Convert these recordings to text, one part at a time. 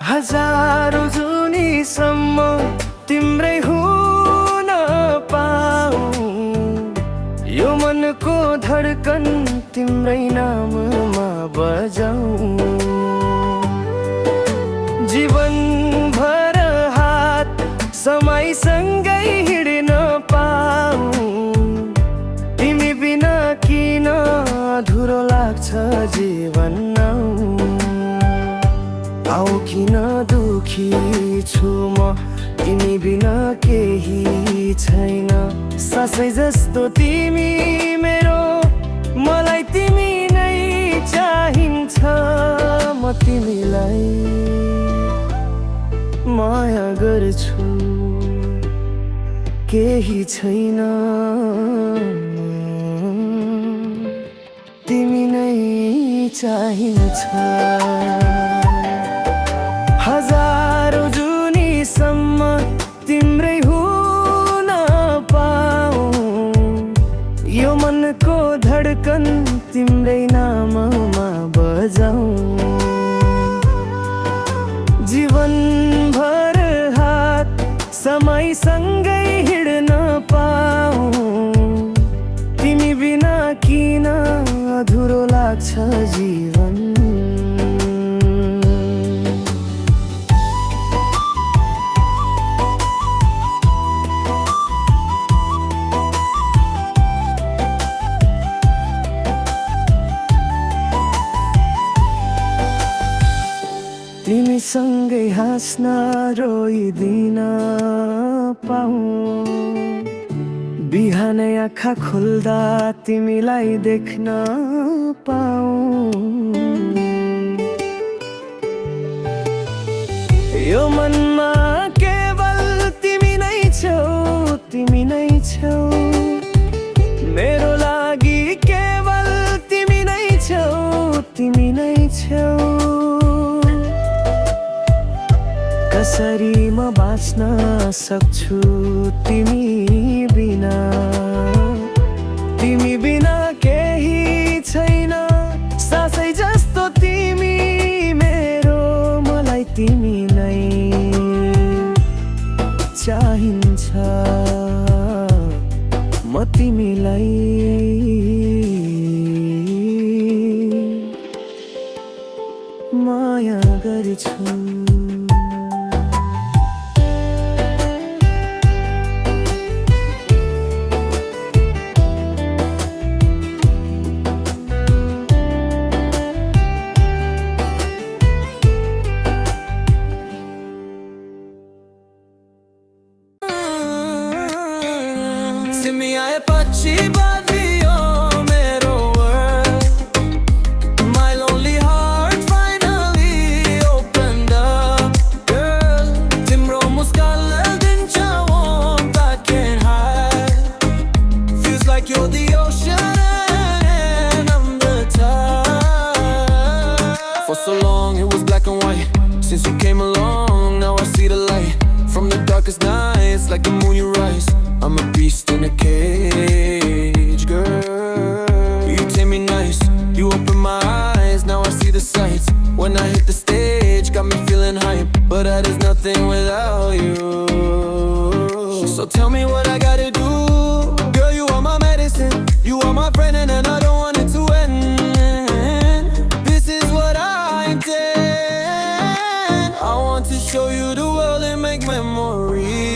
हजारौं जुनीसम्म तिम्रै हुन पाऊँ, यो मनको धड्कन तिम्रै नाममा बजाऊँ। जीवनभर हात समयसँगै हिँड्न पाऊँ, तिमी बिना किन अधुरो लाग्छ जीवन। आऊ किन दुखी छु म, तिमी बिना केही छैन। सासै जस्तो तिमी मेरो, मलाई तिमी नै चाहिन्छ। म तिमीलाई माया गर्छु, केही छैन, तिमी नै चाहिन्छ। हजारौं जुनीसम्म तिम्रै हुन पाऊँ, यो मनको धड्कन तिम्रै नाममा बजाऊँ। जीवनभर हात समयसँगै हिँड्न पाऊँ, तिमी बिना किन अधुरो लाग्छ जीवन। तिमीसँगै हाँस्न रोइदिन पाऊँ, बिहानै आँखा खोल्दा तिमीलाई देख्न पाऊँ। यो मनमा केवल तिमी नै छौ, तिमी नै छौ मेरो लागि, केवल तिमी नै छौ, तिमी नै छौ। कसरी म बाँच्न सक्छु तिमी बिना, तिमी बिना केही छैन। सासै जस्तो तिमी मेरो, मलाई तिमी नै चाहिन्छ। म तिमीलाई माया गर्छु। Simi aaye pachi baadiyon mero world, my lonely heart finally opened up. Girl, timro muskaan din chawon that can't hide. Feels like you're the ocean and I'm the tide. For so long it was black and white, since you came along now I see the light. From the darkest nights, like the moon you rise. I'm a beast in a cage, girl. You tame me nice, you open my eyes, now I see the sights. When I hit the stage, got me feeling hype, but that is nothing without you. So tell me what I gotta do. Girl, you are my medicine, you are my friend, and I don't want it to end. This is what I intend. I want to show you the world and make memories.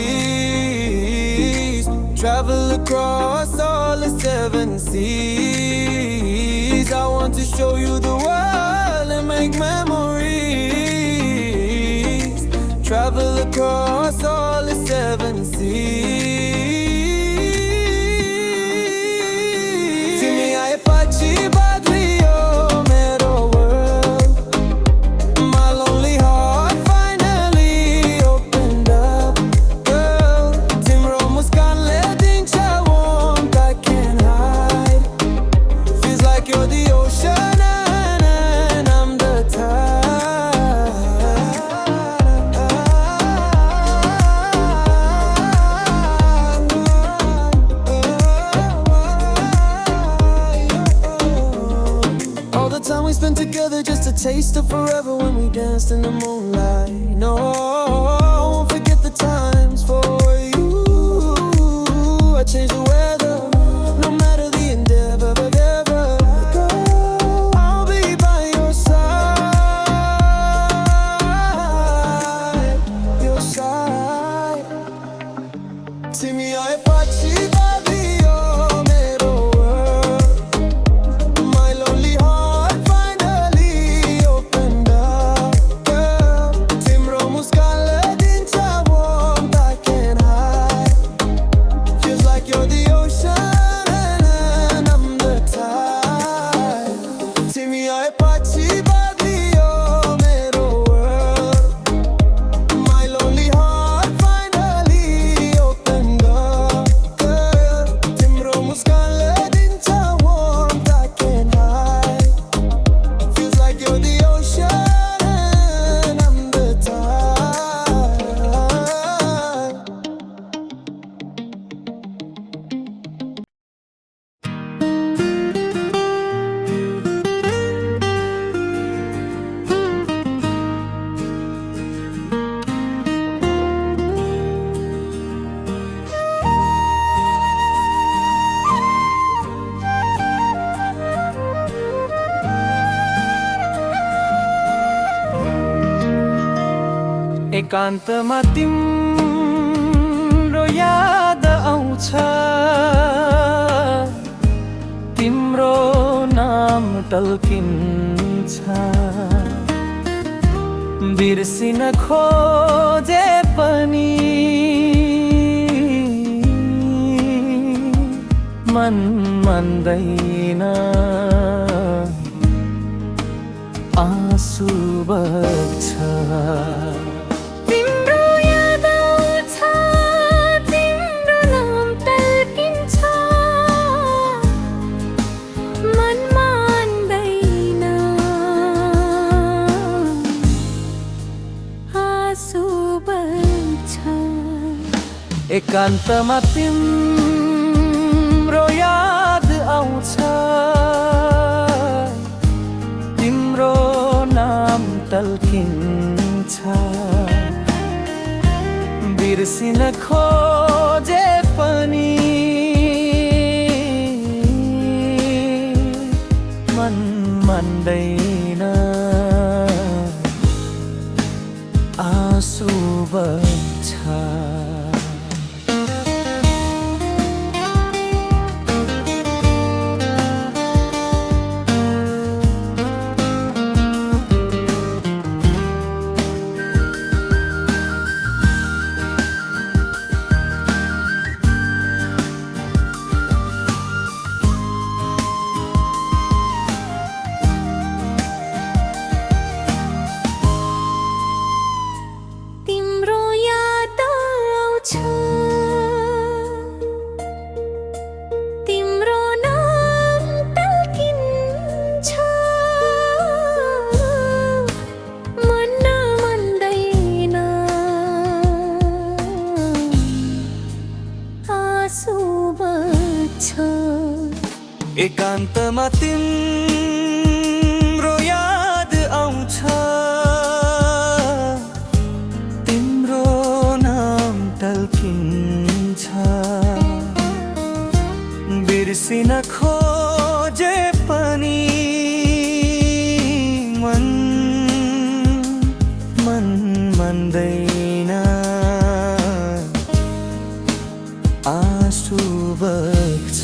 Travel across all the 7 seas. I want to show you the world and make memories. Travel across all the 7 seas. Simi aaye pachi baadiyon mero world, my lonely heart finally opened up. Girl, timro muskaan din chawon that can't hide. Feels like like you're the ocean and I'm the tide. All the time we spent together, just a taste of forever when we danced in the moonlight. No, I won't forget the times for you. I changed the weather, no matter the endeavor, but ever, girl, I'll be by your side, your side. Timmy, I pachi babiyo mero world. My lonely heart finally opened up, girl. Timro muskale din sa warmth I can't hide. Feels like you're the ocean and I'm the tide. Timmy, I pachi babiyo mero world. My lonely heart finally opened up, girl. Timro muskale din sa warmth I can't hide. Feels like you're the ocean and I'm the tide. एकान्तमा तिम्रो याद आउँछ, तिम्रो नाम टल्किन्छ, बिर्सिन खोजे पनि मन मान्दैन, आँसु बग्छ। तिम्रो याद आउँछ, तिम्रो नाम टल्किन्छ, मन मान्दैन, आँसु बग्छ। एकान्तमा तिम्रो याद आउँछ, तिम्रो नाम टल्किन्छ, बिर्सिन खोजे पनि मन मान्दैन, आँसु बग्छ। तिम्रो याद आउँछ, तिम्रो नाम टल्किन्छ, मन मान्दैन, आँसु बग्छ। एकान्तमा तिम्रो याद आउँछ, तिम्रो नाम टल्किन्छ, बिर्सिन खोजे पनि मन मान्दैन, आँसु बग्छ।